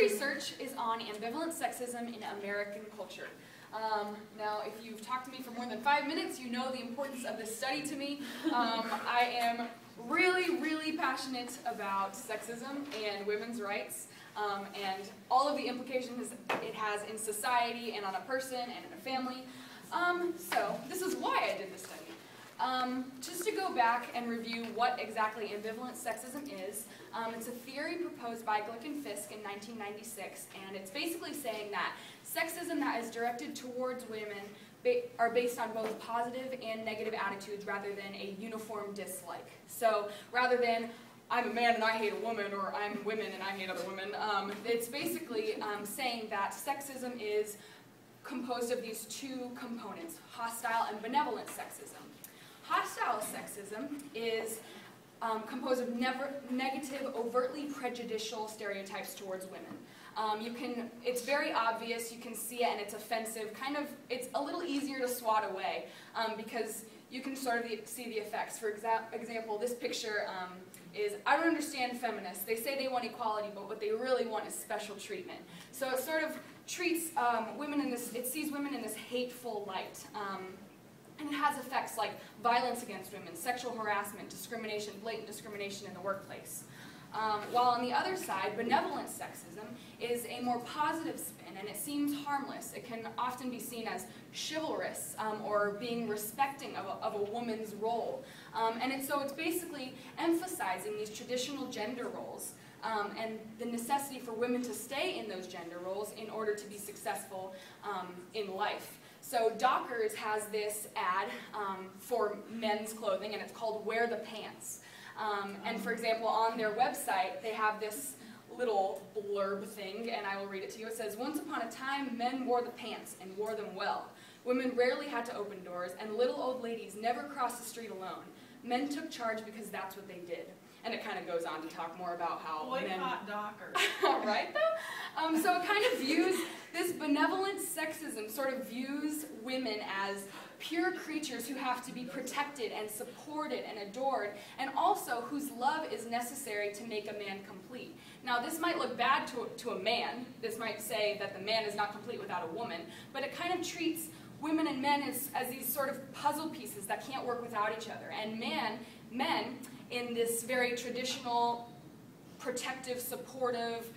research is on ambivalent sexism in American culture. Now, if you've talked to me for more than 5 minutes, you know the importance of this study to me. I am really, really passionate about sexism and women's rights, and all of the implications it has in society and on a person and in a family. So this is why I did this study. Just to go back and review what exactly ambivalent sexism is, it's a theory proposed by Glick and Fisk in 1996, and it's basically saying that sexism that is directed towards women are based on both positive and negative attitudes rather than a uniform dislike. So rather than I'm a man and I hate a woman, or I'm women and I hate other women, it's basically saying that sexism is composed of these two components, hostile and benevolent sexism. Hostile sexism is composed of negative, overtly prejudicial stereotypes towards women. It's very obvious, you can see it, and it's offensive. It's a little easier to swat away because you can sort of see the effects. For example, this picture is, I don't understand feminists. They say they want equality, but what they really want is special treatment. So it sort of treats women in this, it sees women in this hateful light. And it has effects like violence against women, sexual harassment, discrimination, blatant discrimination in the workplace. While on the other side, benevolent sexism is a more positive spin, and it seems harmless. It can often be seen as chivalrous or being respecting of a woman's role. So it's basically emphasizing these traditional gender roles and the necessity for women to stay in those gender roles in order to be successful in life. So Dockers has this ad for men's clothing, and it's called Wear the Pants. And for example, on their website, they have this little blurb thing, and I will read it to you. It says, "Once upon a time, men wore the pants and wore them well. Women rarely had to open doors, and little old ladies never crossed the street alone. Men took charge because that's what they did." And it kind of goes on to talk more about how boycott Dockers. Right, though? So it kind of views, this benevolent sexism sort of views women as pure creatures who have to be protected and supported and adored, and also whose love is necessary to make a man complete. Now, this might look bad to a man. This might say that the man is not complete without a woman, but it kind of treats women and men as these sort of puzzle pieces that can't work without each other. And men, in this very traditional, protective, supportive,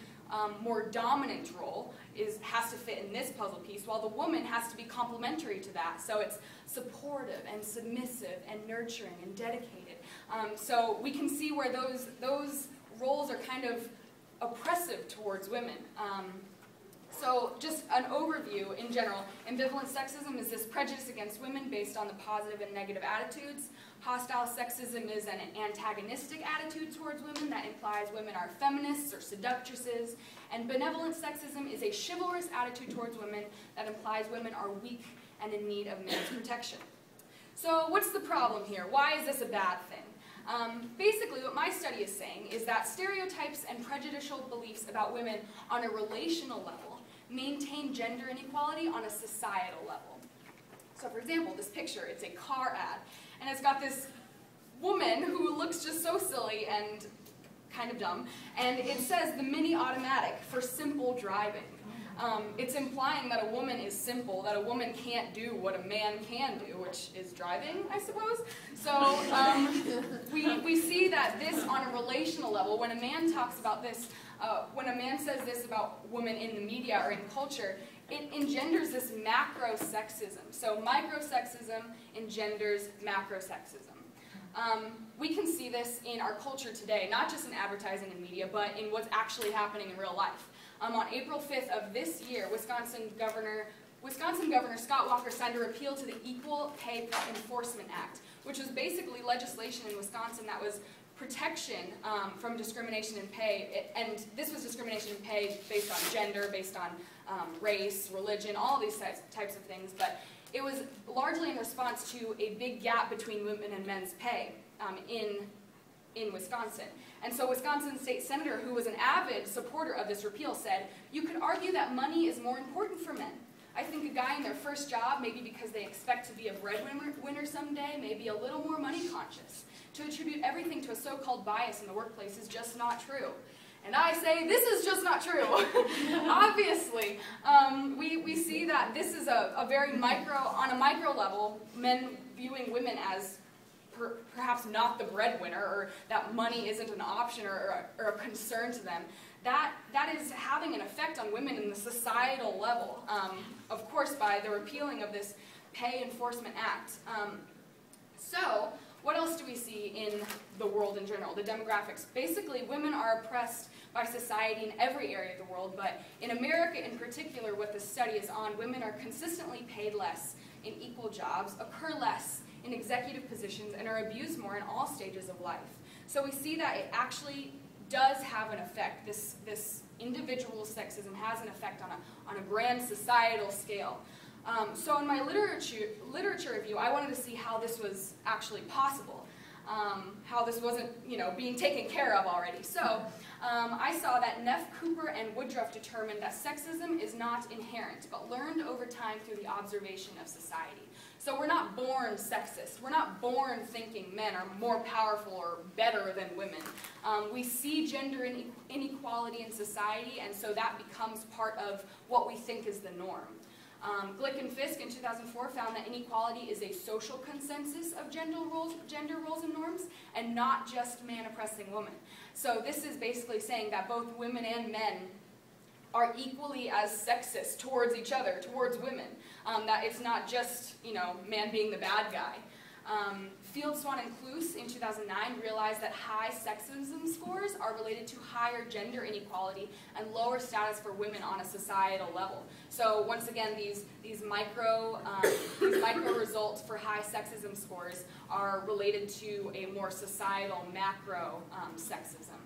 more dominant role, has to fit in this puzzle piece, while the woman has to be complementary to that. So it's supportive and submissive and nurturing and dedicated. So we can see where those roles are kind of oppressive towards women. So just an overview in general, ambivalent sexism is this prejudice against women based on the positive and negative attitudes. Hostile sexism is an antagonistic attitude towards women that implies women are feminists or seductresses. And benevolent sexism is a chivalrous attitude towards women that implies women are weak and in need of men's protection. So what's the problem here? Why is this a bad thing? Basically, what my study is saying is that stereotypes and prejudicial beliefs about women on a relational level maintain gender inequality on a societal level. So for example, this picture, it's a car ad, and it's got this woman who looks just so silly and kind of dumb, and it says the Mini Automatic for simple driving. It's implying that a woman is simple, that a woman can't do what a man can do, which is driving, I suppose. So we see that this on a relational level, when a man talks about this, when a man says this about women in the media or in culture, it engenders this macro-sexism. So micro-sexism engenders macro-sexism. We can see this in our culture today, not just in advertising and media, but in what's actually happening in real life. On April 5th of this year, Wisconsin Governor Scott Walker signed a repeal to the Equal Pay Enforcement Act, which was basically legislation in Wisconsin that was protection from discrimination in pay, and this was discrimination in pay based on gender, based on race, religion, all these types of things, but it was largely in response to a big gap between women and men's pay in Wisconsin. And so Wisconsin State Senator, who was an avid supporter of this repeal, said, "You could argue that money is more important for men. I think a guy in their first job, maybe because they expect to be a breadwinner someday, may be a little more money conscious. To attribute everything to a so-called bias in the workplace is just not true." And I say, this is just not true. Obviously, we see that this is a very on a micro level, men viewing women as perhaps not the breadwinner, or that money isn't an option or a concern to them. That is having an effect on women in the societal level, of course by the repealing of this Pay Enforcement Act. So, what else do we see in the world in general, the demographics? Basically, women are oppressed by society in every area of the world, but in America in particular, what the study is on, women are consistently paid less in equal jobs, occur less in executive positions, and are abused more in all stages of life. So we see that it actually does have an effect. This individual sexism has an effect on a grand societal scale. So in my literature review, I wanted to see how this was actually possible, how this wasn't, being taken care of already. So I saw that Neff, Cooper, and Woodruff determined that sexism is not inherent, but learned over time through the observation of society. So we're not born sexist. We're not born thinking men are more powerful or better than women. We see gender inequality in society, and so that becomes part of what we think is the norm. Glick and Fisk in 2004 found that inequality is a social consensus of gender roles and norms, and not just man oppressing woman. So this is basically saying that both women and men are equally as sexist towards each other, towards women. That it's not just, man being the bad guy. Field, Swan, and Cluse in 2009 realized that high sexism scores are related to higher gender inequality and lower status for women on a societal level. So once again, these micro results for high sexism scores are related to a more societal macro sexism.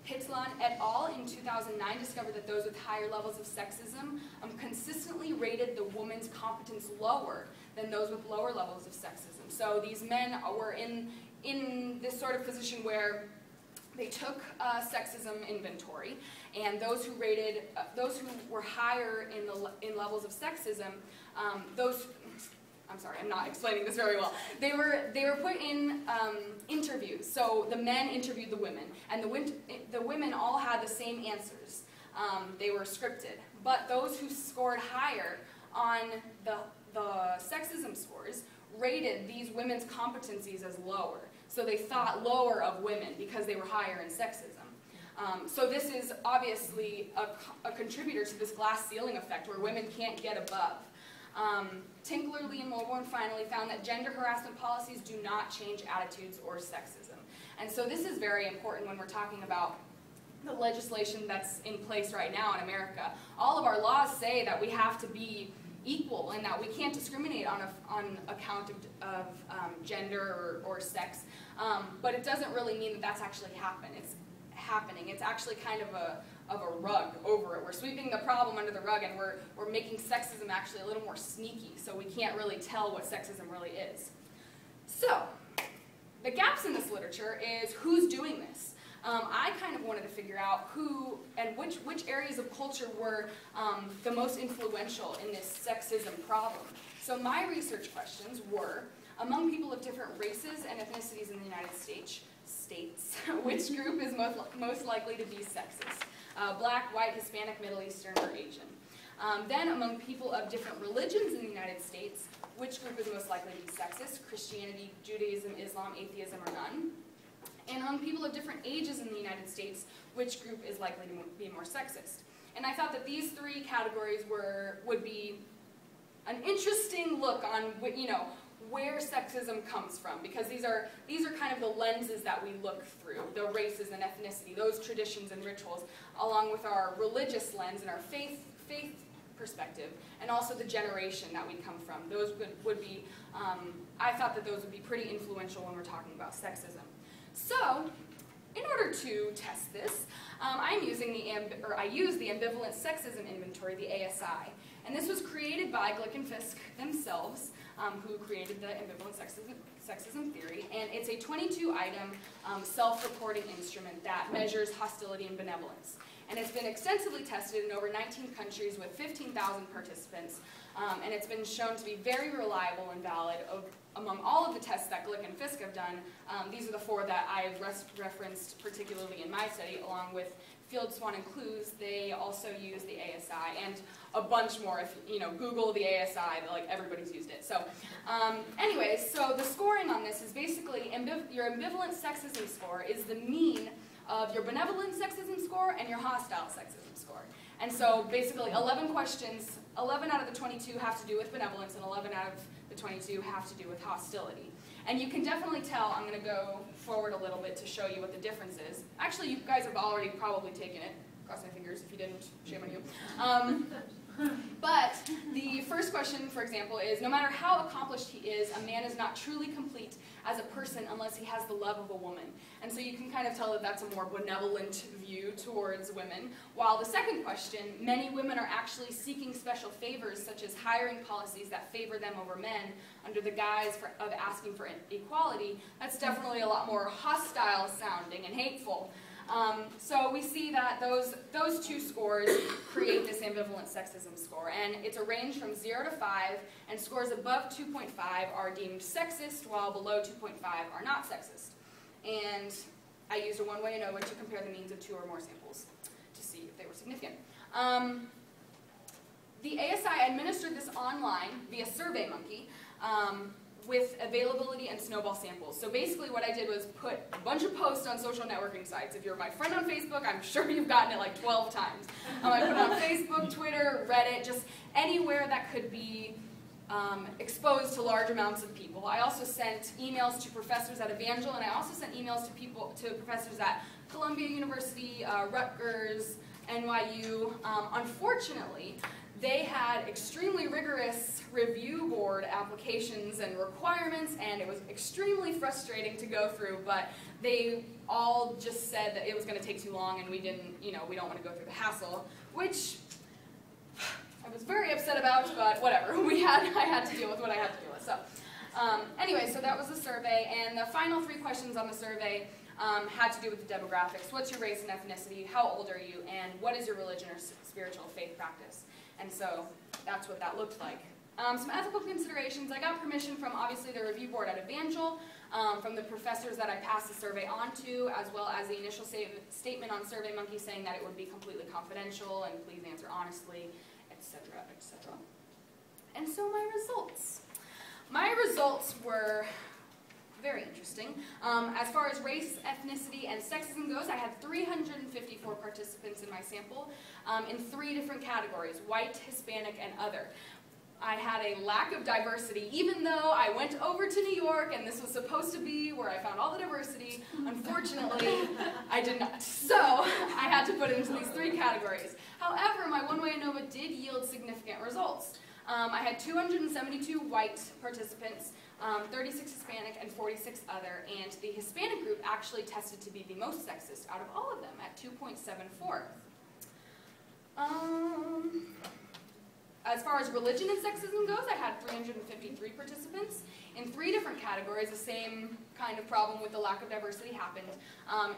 Hitzlan et al. In 2009 discovered that those with higher levels of sexism consistently rated the woman's competence lower than those with lower levels of sexism. So these men were in this sort of position where they took sexism inventory, and those who were higher in levels of sexism, I'm sorry, I'm not explaining this very well. They were put in interviews. So the men interviewed the women, and the women all had the same answers. They were scripted. But those who scored higher on the sexism scores rated these women's competencies as lower. So they thought lower of women because they were higher in sexism. So this is obviously a contributor to this glass ceiling effect where women can't get above. Tinkler, Lee, and Mulborn finally found that gender harassment policies do not change attitudes or sexism. And so this is very important when we're talking about the legislation that's in place right now in America. All of our laws say that we have to be equal and that we can't discriminate on account of gender or sex, but it doesn't really mean that that's actually happening. It's actually kind of a rug over it. We're sweeping the problem under the rug, and we're making sexism actually a little more sneaky, so we can't really tell what sexism really is. So, the gaps in this literature is who's doing this. I kind of wanted to figure out who and which areas of culture were the most influential in this sexism problem. So my research questions were, among people of different races and ethnicities in the United States, which group is most likely to be sexist? Black, white, Hispanic, Middle Eastern, or Asian. Then among people of different religions in the United States, which group is most likely to be sexist? Christianity, Judaism, Islam, atheism, or none? And among people of different ages in the United States, which group is likely to be more sexist? And I thought that these three categories would be an interesting look on, where sexism comes from, because these are kind of the lenses that we look through, the races and ethnicity, those traditions and rituals, along with our religious lens and our faith perspective, and also the generation that we come from. Those would be, I thought that those would be pretty influential when we're talking about sexism. So, in order to test this, I use the Ambivalent Sexism Inventory, the ASI. And this was created by Glick and Fisk themselves, who created the Ambivalent Sexism theory. And it's a 22-item self-reporting instrument that measures hostility and benevolence. And it's been extensively tested in over 19 countries with 15,000 participants. And it's been shown to be very reliable and valid. Among all of the tests that Glick and Fisk have done, these are the four that I've referenced particularly in my study, along with field swan and clues, they also use the ASI and a bunch more. If you know, Google the ASI, like everybody's used it. So anyways, so the scoring on this is basically your ambivalent sexism score is the mean of your benevolent sexism score and your hostile sexism score. And so basically 11 questions, 11 out of the 22 have to do with benevolence and 11 out of the 22 have to do with hostility. And you can definitely tell, I'm going to go forward a little bit to show you what the difference is. Actually, you guys have already probably taken it. Cross my fingers if you didn't, shame on you. But the first question, for example, is no matter how accomplished he is, a man is not truly complete as a person unless he has the love of a woman. And so you can kind of tell that that's a more benevolent view towards women. While the second question, many women are actually seeking special favors, such as hiring policies that favor them over men under the guise of asking for equality, that's definitely a lot more hostile sounding and hateful. So we see that those two scores create this ambivalent sexism score, and it's a range from 0 to 5, and scores above 2.5 are deemed sexist, while below 2.5 are not sexist. And I used a one-way ANOVA to compare the means of 2 or more samples to see if they were significant. The ASI administered this online via SurveyMonkey, with availability and snowball samples. So basically what I did was put a bunch of posts on social networking sites. If you're my friend on Facebook, I'm sure you've gotten it like 12 times. I put it on Facebook, Twitter, Reddit, just anywhere that could be exposed to large amounts of people. I also sent emails to professors at Evangel, and I also sent emails to professors at Columbia University, Rutgers, NYU. Unfortunately, they had extremely rigorous review board applications and requirements, and it was extremely frustrating to go through, but they all just said that it was going to take too long and we don't want to go through the hassle, which I was very upset about, but whatever. I had to deal with what I had to deal with. So anyway, so that was the survey, and the final 3 questions on the survey had to do with the demographics. What's your race and ethnicity? How old are you? And what is your religion or spiritual faith practice? And so that's what that looked like. Some ethical considerations. I got permission from obviously the review board at Evangel, from the professors that I passed the survey on to, as well as the initial statement on SurveyMonkey saying that it would be completely confidential and please answer honestly, etc., etc. And so my results. My results were very interesting. As far as race, ethnicity, and sexism goes, I had 354 participants in my sample in 3 different categories: white, Hispanic, and other. I had a lack of diversity, even though I went over to New York and this was supposed to be where I found all the diversity. Unfortunately, I did not. So I had to put it into these 3 categories. However, my one-way ANOVA did yield significant results. I had 272 white participants, 36 Hispanic, and 46 other, and the Hispanic group actually tested to be the most sexist out of all of them at 2.74. As far as religion and sexism goes, I had 353 participants in 3 different categories. The same kind of problem with the lack of diversity happened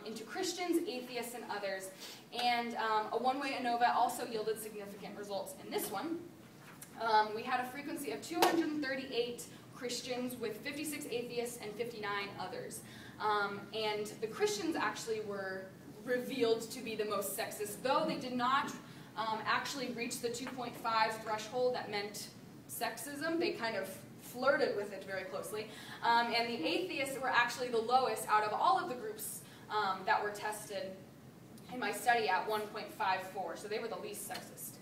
into Christians, atheists, and others. And a one-way ANOVA also yielded significant results in this one. We had a frequency of 238 Christians with 56 atheists and 59 others. And the Christians actually were revealed to be the most sexist, though they did not actually reach the 2.5 threshold that meant sexism. They kind of flirted with it very closely. And the atheists were actually the lowest out of all of the groups that were tested in my study at 1.54, so they were the least sexist.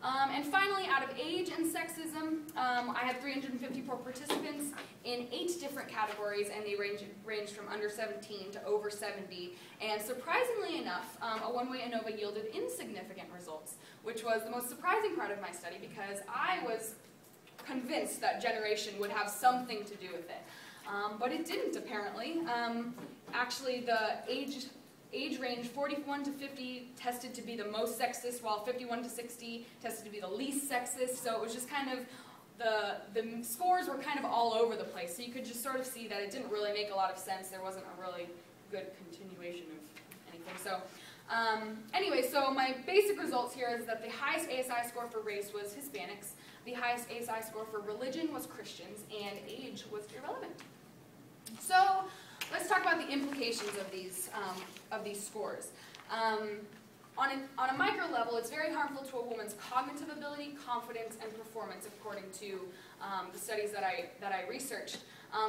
And finally, out of age and sexism, I had 354 participants in 8 different categories, and they ranged from under 17 to over 70. And surprisingly enough, a one-way ANOVA yielded insignificant results, which was the most surprising part of my study because I was convinced that generation would have something to do with it. But it didn't, apparently. Actually, the age range 41 to 50 tested to be the most sexist, while 51 to 60 tested to be the least sexist. So it was just kind of, the scores were kind of all over the place. So you could just sort of see that it didn't really make a lot of sense. There wasn't a really good continuation of anything. So anyway, so my basic results here is that the highest ASI score for race was Hispanics, the highest ASI score for religion was Christians, and age was irrelevant. So let's talk about the implications of these scores. on a micro level, it's very harmful to a woman's cognitive ability, confidence, and performance, according to the studies that I researched.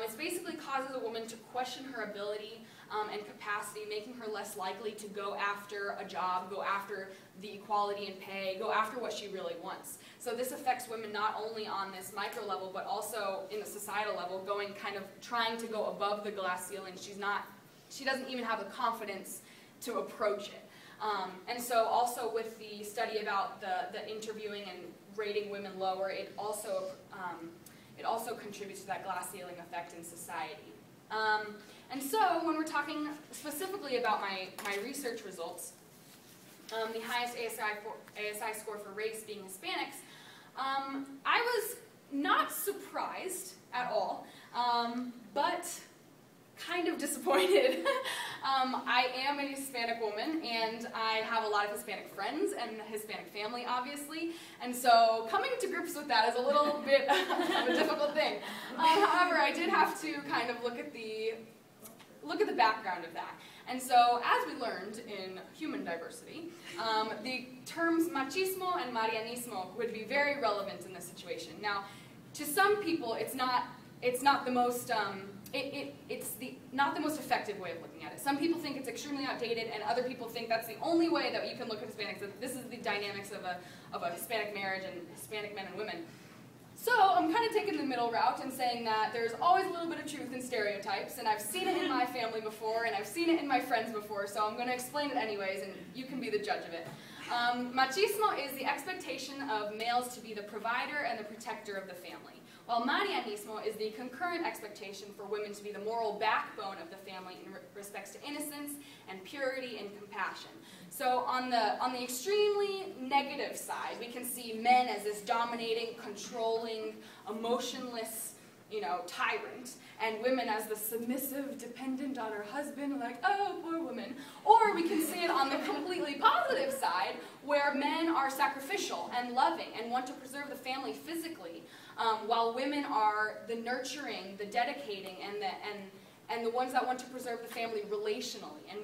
It basically causes a woman to question her ability and capacity, making her less likely to go after a job, go after the equality in pay, go after what she really wants. So this affects women not only on this micro level, but also in the societal level, trying to go above the glass ceiling. She doesn't even have the confidence to approach it. And so also with the study about the interviewing and rating women lower, it also contributes to that glass ceiling effect in society. And so when we're talking specifically about my research results, the highest ASI score for race being Hispanics, I was not surprised at all, but kind of disappointed. I am a Hispanic woman, and I have a lot of Hispanic friends and a Hispanic family, obviously, and so coming to grips with that is a little bit of a difficult thing. However, I did have to kind of look at the background of that. And so, as we learned in human diversity, the terms machismo and marianismo would be very relevant in this situation. Now, to some people, it's not the most not the most effective way of looking at it. Some people think it's extremely outdated, and other people think that's the only way that you can look at Hispanics. That this is the dynamics of a Hispanic marriage and Hispanic men and women. So I'm kind of taking the middle route and saying that there's always a little bit of truth in stereotypes, and I've seen it in my family before, and I've seen it in my friends before, so I'm going to explain it anyways, and you can be the judge of it. Machismo is the expectation of males to be the provider and the protector of the family, while marianismo is the concurrent expectation for women to be the moral backbone of the family in respects to innocence and purity and compassion. So on the extremely negative side, we can see men as this dominating, controlling, emotionless, tyrant, and women as the submissive, dependent on her husband, like, oh, poor woman. Or we can see it on the completely positive side, where men are sacrificial and loving and want to preserve the family physically, while women are the nurturing, the dedicating, and the ones that want to preserve the family relationally and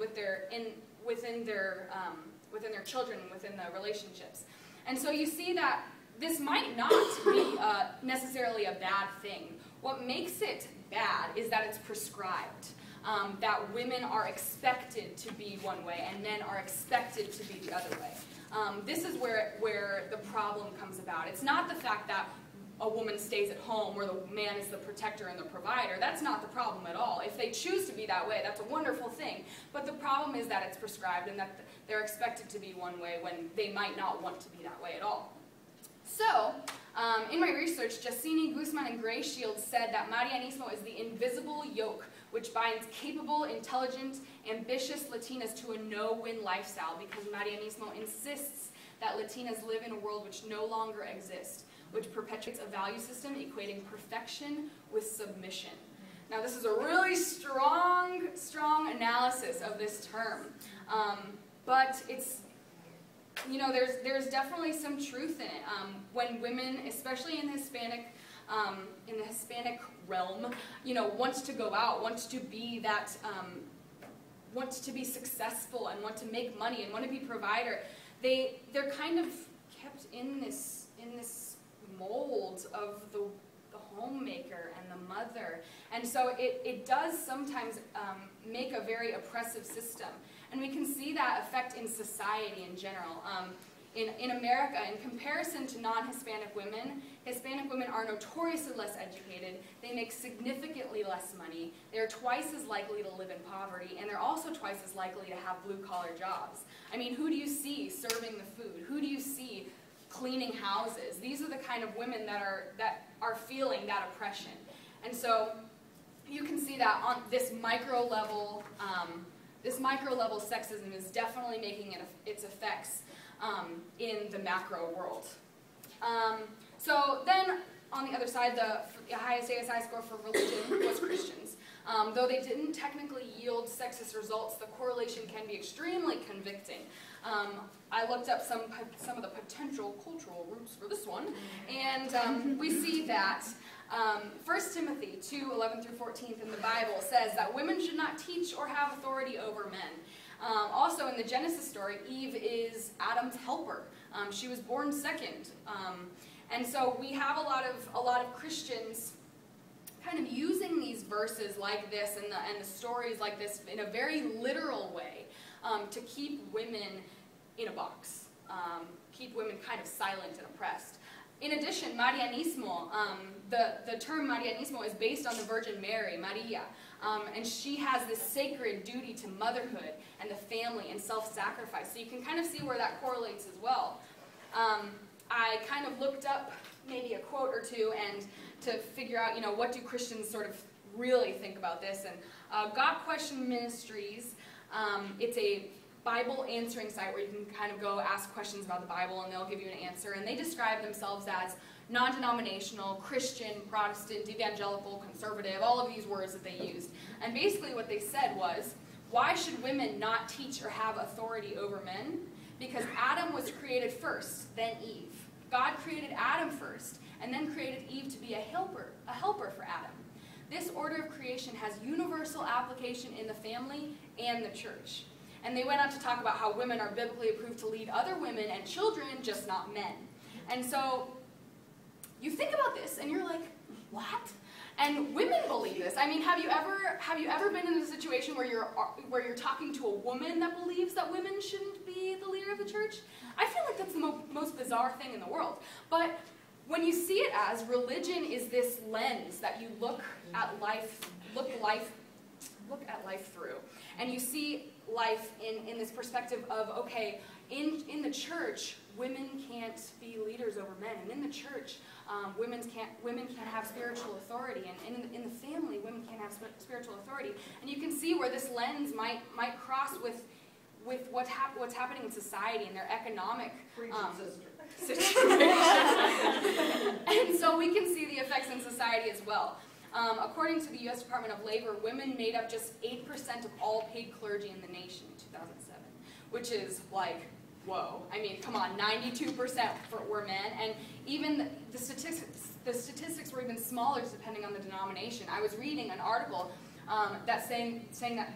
within their children and within the relationships. And so you see that this might not be necessarily a bad thing. What makes it bad is that it's prescribed, that women are expected to be one way and men are expected to be the other way. This is where the problem comes about. It's not the fact that a woman stays at home where the man is the protector and the provider. That's not the problem at all. If they choose to be that way, that's a wonderful thing. But the problem is that it's prescribed and that they're expected to be one way when they might not want to be that way at all. So, in my research, Jacini, Guzman, and Grayshield said that marianismo is the invisible yoke which binds capable, intelligent, ambitious Latinas to a no-win lifestyle, because marianismo insists that Latinas live in a world which no longer exists, which perpetuates a value system equating perfection with submission. Now, this is a really strong analysis of this term, but it's, there's definitely some truth in it. When women, especially in the Hispanic realm, wants to go out, wants to be that, wants to be successful and want to make money and want to be provider, they're kind of kept in this mold of the homemaker and the mother, and so it does sometimes make a very oppressive system, and we can see that effect in society in general. In America, in comparison to non-Hispanic women, Hispanic women are notoriously less educated, they make significantly less money, they're twice as likely to live in poverty, and they're also twice as likely to have blue-collar jobs. I mean, who do you see serving the food? Who do you see cleaning houses? These are the kind of women that are feeling that oppression. And so you can see that on this micro level sexism is definitely making its effects in the macro world. So then, on the other side, the highest ASI score for religion was Christians. Though they didn't technically yield sexist results, the correlation can be extremely convicting. I looked up some of the potential cultural roots for this one, and we see that 1 Timothy 2:11 through 14 in the Bible says that women should not teach or have authority over men. Also in the Genesis story, Eve is Adam's helper. She was born second. And so we have a lot of Christians kind of using these verses like this and the stories like this in a very literal way to keep women in a box, keep women kind of silent and oppressed. In addition, Marianismo, the term Marianismo is based on the Virgin Mary, Maria, and she has this sacred duty to motherhood and the family and self-sacrifice. So you can kind of see where that correlates as well. I kind of looked up maybe a quote or two and to figure out, what do Christians sort of really think about this. And Got Question Ministries, it's a Bible answering site where you can kind of go ask questions about the Bible and they'll give you an answer. And they describe themselves as non-denominational, Christian, Protestant, evangelical, conservative, all of these words that they used. And basically what they said was, why should women not teach or have authority over men? Because Adam was created first, then Eve. God created Adam first, and then created Eve to be a helper for Adam. This order of creation has universal application in the family and the church. And they went on to talk about how women are biblically approved to lead other women and children, just not men. And so you think about this, and you're like, what? And women believe this. I mean, have you ever been in a situation where you're talking to a woman that believes that women shouldn't be the leader of the church? I feel like that's the most bizarre thing in the world. But when you see it as religion is this lens that you look at life through, and you see life in this perspective of, okay, in the church, women can't be leaders over men, and in the church, women can't have spiritual authority, and in the family, women can't have spiritual authority. And you can see where this lens might cross with what's happening in society and their economic situation. And so we can see the effects in society as well. According to the U.S. Department of Labor, women made up just 8% of all paid clergy in the nation in 2007, which is like, whoa. I mean, come on, 92% were men, and even the statistics were even smaller depending on the denomination. I was reading an article that's saying that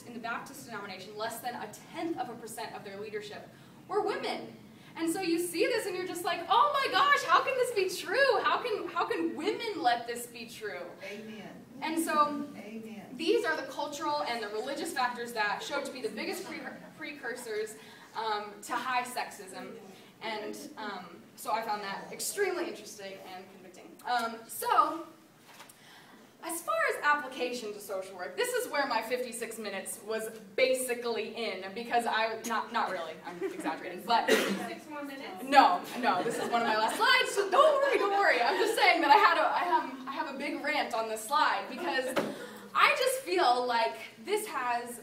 in the Baptist denomination, less than 0.1% of their leadership were women. And so you see this and you're just like, oh my gosh, how can this be true? How can women let this be true? Amen. And so Amen. These are the cultural and the religious factors that show to be the biggest precursors to high sexism. And so I found that extremely interesting and convicting. So as far as application to social work, this is where my 56 minutes was basically in, because not really, I'm exaggerating, but 6 more minutes? No, this is one of my last slides, so don't worry. I'm just saying that I have a big rant on this slide, because I just feel like this has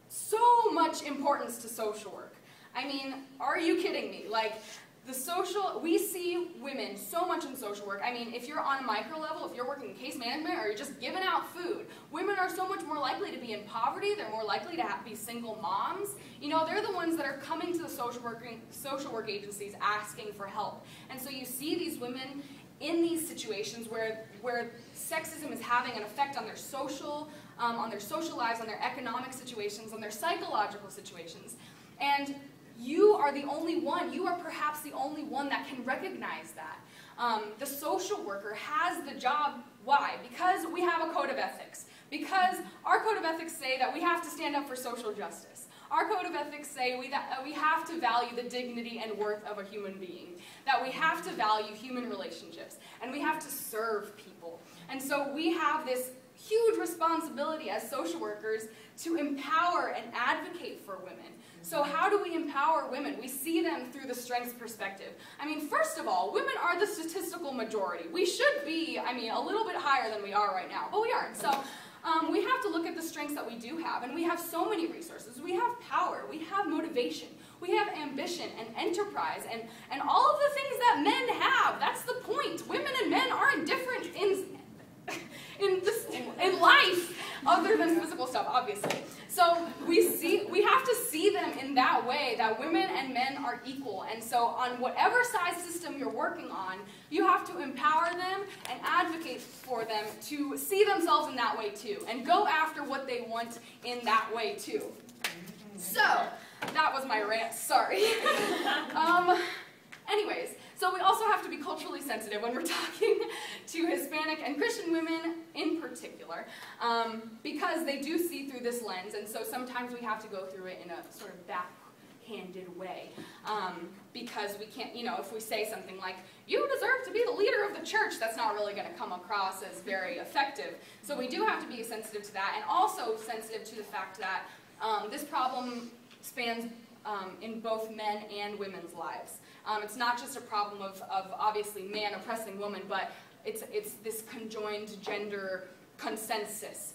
so much importance to social work. I mean, are you kidding me? Like, we see women so much in social work. I mean, if you're on a micro level, if you're working in case management or you're just giving out food, women are so much more likely to be in poverty. They're more likely to be single moms. They're the ones that are coming to the social work agencies asking for help. And so you see these women in these situations where sexism is having an effect on their social lives, on their economic situations, on their psychological situations. And you are the only one, you are perhaps the only one that can recognize that. The social worker has the job. Why? Because we have a code of ethics. Because our code of ethics say that we have to stand up for social justice. Our code of ethics say we have to value the dignity and worth of a human being. That we have to value human relationships. And we have to serve people. And so we have this huge responsibility as social workers to empower and advocate for women. So how do we empower women? We see them through the strengths perspective. I mean, first of all, women are the statistical majority. We should be, a little bit higher than we are right now, but we aren't. So we have to look at the strengths that we do have, and we have so many resources. We have power, we have motivation, we have ambition and enterprise, and all of the things that men have. That's the point. Women and men aren't different in life, other than physical stuff, obviously. So we have to see them in that way, that women and men are equal. And so on whatever size system you're working on, you have to empower them and advocate for them to see themselves in that way too, and go after what they want in that way too. So, that was my rant, sorry. Anyways, so we also have to be culturally sensitive when we're talking to Hispanic and Christian women in particular, because they do see through this lens, and so sometimes we have to go through it in a sort of backhanded way, because we can't, if we say something like, you deserve to be the leader of the church, that's not really going to come across as very effective. So we do have to be sensitive to that, and also sensitive to the fact that this problem spans in both men and women's lives. It's not just a problem of obviously man oppressing woman, but it's this conjoined gender consensus.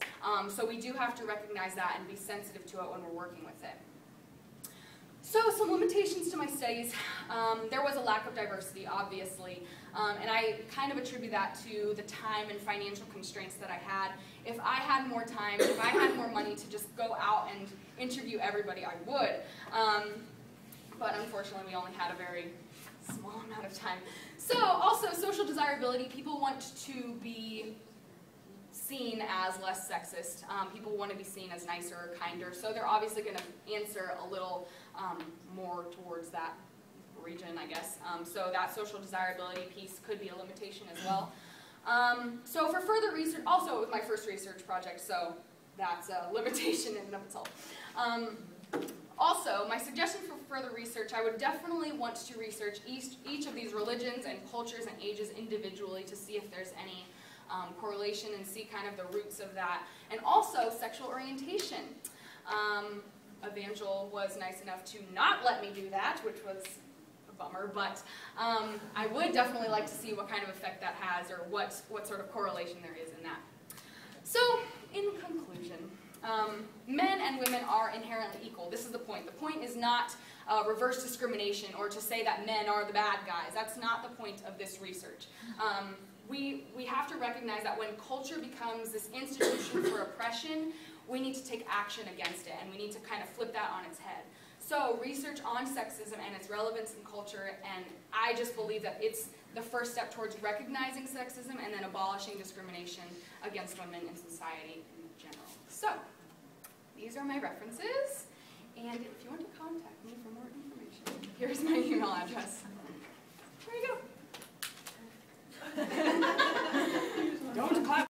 So we do have to recognize that and be sensitive to it when we're working with it. So some limitations to my studies. There was a lack of diversity, obviously, and I kind of attribute that to the time and financial constraints that I had. If I had more time, if I had more money to just go out and interview everybody, I would. But unfortunately, we only had a very small amount of time. So also, social desirability. People want to be seen as less sexist. People want to be seen as nicer or kinder. So they're obviously going to answer a little more towards that region, I guess. So that social desirability piece could be a limitation as well. So for further research, also it was my first research project, so that's a limitation in and of itself. Also, my suggestion for further research, I would definitely want to research each of these religions and cultures and ages individually to see if there's any correlation and see kind of the roots of that. And also sexual orientation. Evangel was nice enough to not let me do that, which was a bummer, but I would definitely like to see what kind of effect that has or what sort of correlation there is in that. So, in conclusion, men and women are inherently equal. This is the point. The point is not reverse discrimination or to say that men are the bad guys. That's not the point of this research. We have to recognize that when culture becomes this institution for oppression, we need to take action against it, and we need to kind of flip that on its head. So research on sexism and its relevance in culture, and I just believe that it's the first step towards recognizing sexism and then abolishing discrimination against women in society in general. So, these are my references, and if you want to contact me for more information, here's my email address. There you go. Don't clap.